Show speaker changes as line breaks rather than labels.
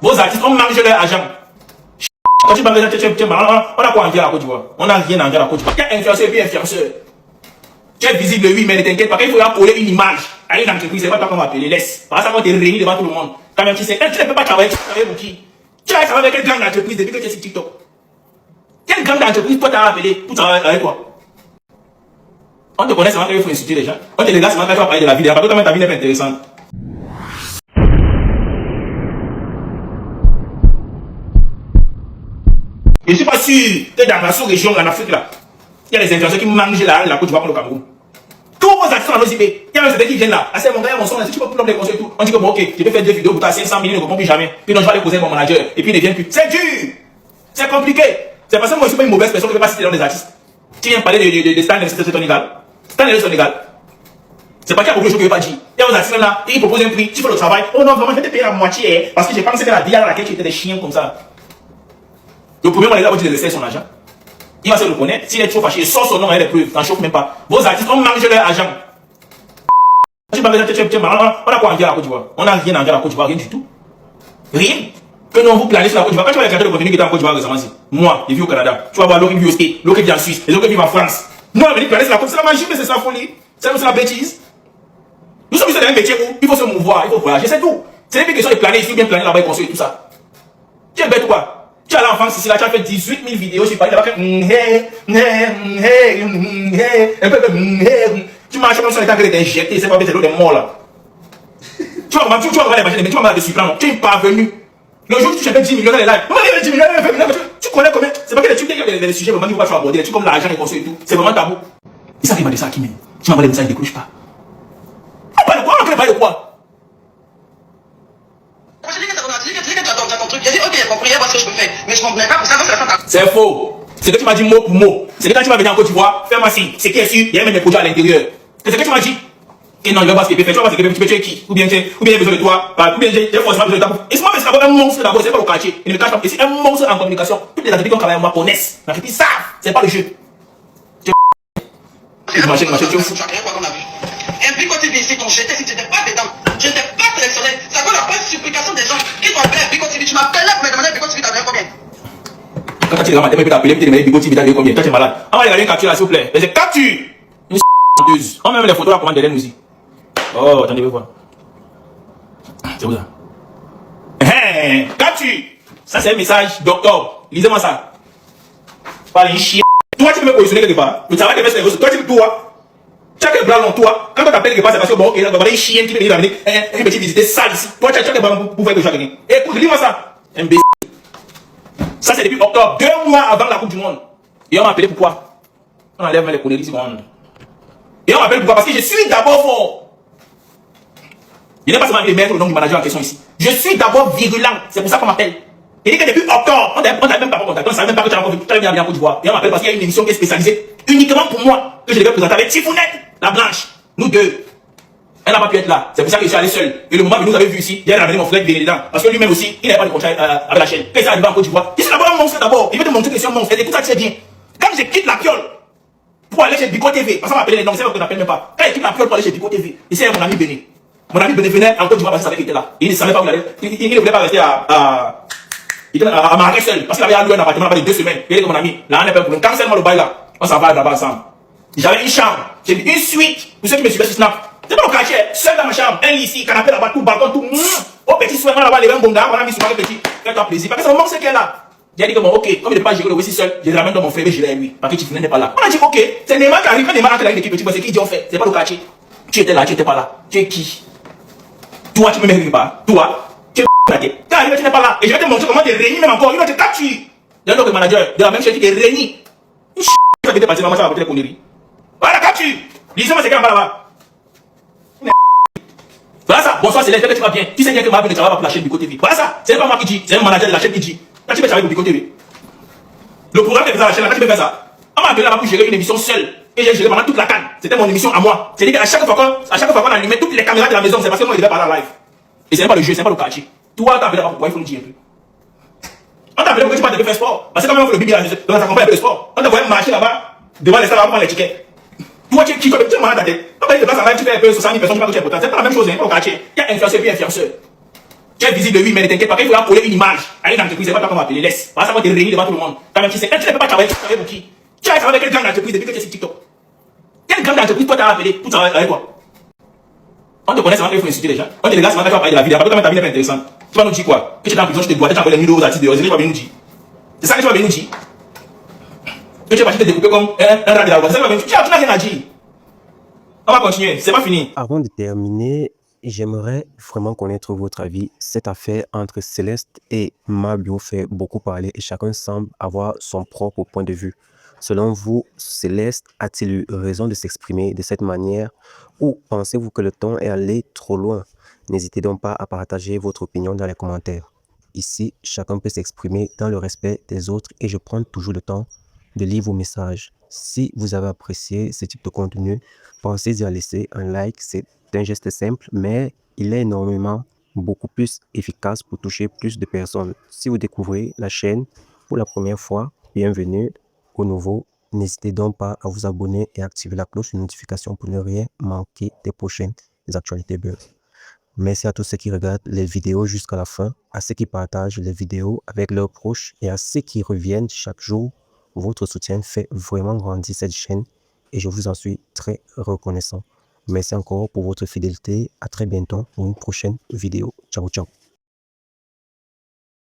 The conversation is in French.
Vos artistes, on mange leur argent. Quand tu parles de ça, on a quoi en dire à la Côte d'Ivoire? On n'a rien en dire à la Côte d'Ivoire. Quel influenceur et puis influenceur? Tu es visible, oui, mais ne t'inquiète pas. Quand il faut coller une image à une entreprise, c'est pas toi qu'on va appeler. Laisse. Parce que ça va te réunir devant tout le monde. Quand même, tu sais, tu ne peux pas travailler avec qui? Tu vas travailler avec quelle grande entreprise depuis que tu es sur TikTok? Quelle grande entreprise toi t'as appelé pour travailler avec toi? On te connaît seulement qu'il faut insulter les gens. On te regarde seulement quand tu vas parler de la vie. Parce que ta vie n'est pas intéressante. Je ne suis pas sûr que dans la sous-région, en Afrique, là, il y a des influenceurs qui mangent la Côte d'Ivoire pour le Cameroun. Tous vos artistes sont en OCP. Il y a même certains qui viennent là. Ah, c'est mon gars, mon son, si tu peux plus les conseils et tout. On dit que bon, ok, je peux faire 2 vidéos pour toi, 500 000, ne comprends plus jamais. Puis non, je vais aller poser mon manager. Et puis il ne vient plus. C'est dur. C'est compliqué. C'est parce que moi, je ne suis pas une mauvaise personne qui ne peut pas citer dans des artistes. Tu viens parler de Stanley, c'est ton égal. Stanley, c'est ton égal. C'est pas qu'il y a beaucoup de choses que je ne veux pas dire. Il y a des artistes là, ils proposent un prix, tu fais le travail. Oh non, vraiment, je vais te payer la moitié. Parce que j'ai pensé que la vie à laquelle tu étais des chiens comme ça. Le premier moyen d'avoir laisser son argent. Il va se reconnaître. S'il est trop fâché, il sort son nom et les preuves. T'en chauffe même pas. Vos artistes, on mange leur argent. Tu parles de ça, on a quoi en dire à la Côte d'Ivoire? On n'a rien en dire à la Côte d'Ivoire, rien du tout. Rien. Que non, vous planez sur la Côte d'Ivoire. Quand tu vas regarder le contenu qui est en Côte d'Ivoire récemment, moi, je vis au Canada. Tu vas voir l'autre qui vit au States, l'autre qui vit en Suisse, les autres qui vivent en France. Moi, je vais planer sur la Côte, c'est la magie, mais c'est la folie. C'est la bêtise. Nous sommes dans un métier où il faut se mouvoir, il faut voyager, c'est tout. C'est des questions de planer, il faut bien planer là-bas et construire tout ça. Tu es bête ou quoi? Tu es allé en France ici, là, tu as fait 18 000 vidéos sur Paris, là-bas, tu marches comme si on était en train de t'injecter, c'est pas bête, c'est l'eau des morts là. Tu vas voir les machines, mais tu vas voir des supplants, tu es parvenu. Le jour où tu cherches 10 millions dans les lives, tu connais combien? C'est pas que les trucs, les sujets vraiment, tu vas aborder, les trucs comme l'argent et construire et tout, c'est vraiment tabou. Et ça, il m'a dit ça à qui même? Tu m'as envoyé des messages, il ne décroche pas. On parle de quoi? On parle de quoi? C'est faux. C'est que tu m'as dit mot pour mot. C'est que quand tu vas venir en Côte d'Ivoire, fais-moi signe. C'est qui est sûr, il y a même des produits à l'intérieur. C'est ce que tu m'as dit. Et non, je vais pas ce que tu vas pas ce que tu peux tuer qui? Ou bien j'ai besoin de toi. Ou bien j'ai forcément besoin de toi. Et si moi, c'est d'abord un monstre d'abord, c'est pas le quartier. Il ne me cache pas. Et c'est un monstre en communication. Toutes les entreprises qui ont travaillé avec moi connaissent. Les entreprises savent. C'est pas le jeu.
Machin, tu fous. Un Bico TV ici, quand j'étais, si tu n'étais pas dedans, je n'étais pas sélectionné. Ça vaut la bonne supplication des gens qui t'ont appelé Bico TV. Tu m'appelles là pour me demander Bico TV, t'as donné combien?
Quand tu es là, tu peux appeler, tu me Bico TV, t'as donné combien? Toi, tu es malade. On va regarder une capture là, s'il vous plaît. Mais c'est capture! Une menteuse. On met même les photos là pour derrière nous aussi. Oh, attendez, voir. C'est où ça? Capture! Ça, c'est un message d'octobre. Lisez-moi ça. Pas les chiens. Toi, tu peux me positionner quelque part. Le travail que tu fais, toi, tu peux toi. Tu as quel bras long, toi. Quand on t'appelle quelque part, c'est parce que bon, ok, là, on va aller chien qui peut venir amener un petit visiter sale ici. Toi, tu as quel bras pour faire quelque chose à quelqu'un. Écoute, lis-moi ça. Imbécile. Ça, c'est depuis octobre, 2 mois avant la Coupe du Monde. Et on m'a appelé pourquoi? On enlève les conneries ici. Et on m'appelle pourquoi? Parce que je suis d'abord fort. Je n'ai pas seulement envie de mettre le nom du manager en question ici. Je suis d'abord virulent. C'est pour ça qu'on m'appelle. Il dit que depuis octobre, on n'a même pas contacté. On ne savait même pas que tu allais venir en Côte d'Ivoire. Et on m'appelle parce qu'il y a une émission qui est spécialisée uniquement pour moi, que je devais présenter avec Tifounette, la blanche. Nous deux. Elle n'a pas pu être là. C'est pour ça que je suis allé seul. Et le moment que nous avez vu ici, il a ramené mon frère dedans. Parce que lui-même aussi, il n'avait pas de contrat avec la chaîne. Quand il est arrivé en Côte d'Ivoire, je suis d'abord un monstre d'abord. Il veut te montrer que je suis un monstre. Et tout ça, tu sais bien. Quand je quitte la piole pour aller chez Bico TV, parce qu'on m'appelait les noms, c'est vrai qu'on n'appelle même pas. Quand je quitte la piole pour aller chez Bico TV, ici, mon ami Béné. Mon ami Béné venait en Côte d'Ivoire parce qu'il savait qu'il était là. Il ne savait pas où il allait. Il ne voulait pas rester il était à Marrakech seul, parce qu'il avait loué un appartement là-bas de 2 semaines. Il était comme mon ami, là on n'est pas pour quand seulement le bail là, on s'en va là-bas ensemble. J'avais une chambre, j'ai mis une suite, pour ceux qui me suivaient sur Snap. C'est pas le quartier, seul dans ma chambre, un lit ici, canapé là-bas, tout, balcon, tout. Au petit soin là-bas, les 20 bondas, on a mis sur moi petit, fais-toi plaisir. Parce que c'est le moment c'est qu'elle là. J'ai dit que bon, ok, comme il n'est pas géré le voici seul, je le ramène dans mon frère et je l'ai lui, parce que tu n'est pas là. On a dit ok, c'est Neymar qui arrive, quand Neymar entre dans une équipe, c'est qui dit on fait, c'est pas le quartier. Tu étais là, tu n'étais pas là. Tu es qui? Toi, tu me mets quelque part. Toi. Quand arrivé, tu n'es pas là. Et je vais te montrer comment te réunir même encore. Il va te capturer. Il y a un autre manager de la même chaîne qui te réunit. Une qui va te passer, maman, ça va porter les conneries. Voilà, capture. Lisez-moi ce qu'il y a là-bas. Voilà ça. Bonsoir, c'est l'air que tu vas bien. Tu sais bien que ma vie ne travaille pas pour la chaîne Bico TV. Voilà ça. C'est pas moi qui dis. C'est un manager de la chaîne qui dit. Quand tu veux travailler pour Bico TV. Le programme est fait à la chaîne, quand tu peux faire ça. On m'a appelé là-bas pour gérer une émission seule. Et j'ai géré pendant toute la canne. C'était mon émission à moi. C'est-à-dire qu'à chaque fois qu'on allumait toutes les caméras de la maison, c'est parce que moi je devais parler en live. Et c'est pas le jeu, c'est pas le quartier. Toi, t'as appelé là-bas pourquoi il faut le dire un peu. On t'a appelé pour que tu parles de faire sport. Parce que quand même on fait le bibi là, donc ça accompagne un peu de sport. On t'a envoyé marcher là-bas, devant les stars là, pour prendre les tickets. Toi, tu es qui, tu es malade à ta tête. On va te déplacer en live, tu fais un peu 60 000 personnes, tu vois que tu es important. C'est pas la même chose, hein, pas au quartier. Il y a influenceur et puis influenceur. Tu es visible, oui, mais ne t'inquiète pas, quand il faudra coller une image à une entreprise, c'est pas toi qu'on va appeler, laisse. Voilà, ça va te réunir devant tout le monde. Quand même, tu sais, tu ne peux pas travailler pour qui? Tu as travaillé avec quelle grande entreprise depuis que tu es sur TikTok? Quelle grande entreprise toi t'as appelé pour travailler avec toi? On te connaît seulement qu'il faut insulter les gens. On te regarde seulement quand tu vas parler de la vie. Après, toi, ta vie n'est pas intéressante. Tu vas nous dire quoi? Que tu es en prison, je te dois, tu as envoyé les numéros aux artistes dehors. C'est ce que tu vas venir nous dire. C'est ça que tu vas venir nous dire. Que tu es parti te découper comme un rat de la voix. C'est ça que tu vas venir nous dire. Tu n'as rien à dire. On va continuer, c'est pas fini.
Avant de terminer, j'aimerais vraiment connaître votre avis. Cette affaire entre Céleste et Mabio fait beaucoup parler et chacun semble avoir son propre point de vue. Selon vous, Céleste a-t-il eu raison de s'exprimer de cette manière ou pensez-vous que le ton est allé trop loin? N'hésitez donc pas à partager votre opinion dans les commentaires. Ici, chacun peut s'exprimer dans le respect des autres et je prends toujours le temps de lire vos messages. Si vous avez apprécié ce type de contenu, pensez à laisser un like. C'est un geste simple, mais il est énormément, beaucoup plus efficace pour toucher plus de personnes. Si vous découvrez la chaîne pour la première fois, bienvenue. Au nouveau, n'hésitez donc pas à vous abonner et activer la cloche de notification pour ne rien manquer des prochaines actualités Buzz. Merci à tous ceux qui regardent les vidéos jusqu'à la fin, à ceux qui partagent les vidéos avec leurs proches et à ceux qui reviennent chaque jour. Votre soutien fait vraiment grandir cette chaîne et je vous en suis très reconnaissant. Merci encore pour votre fidélité. À très bientôt pour une prochaine vidéo. Ciao, ciao.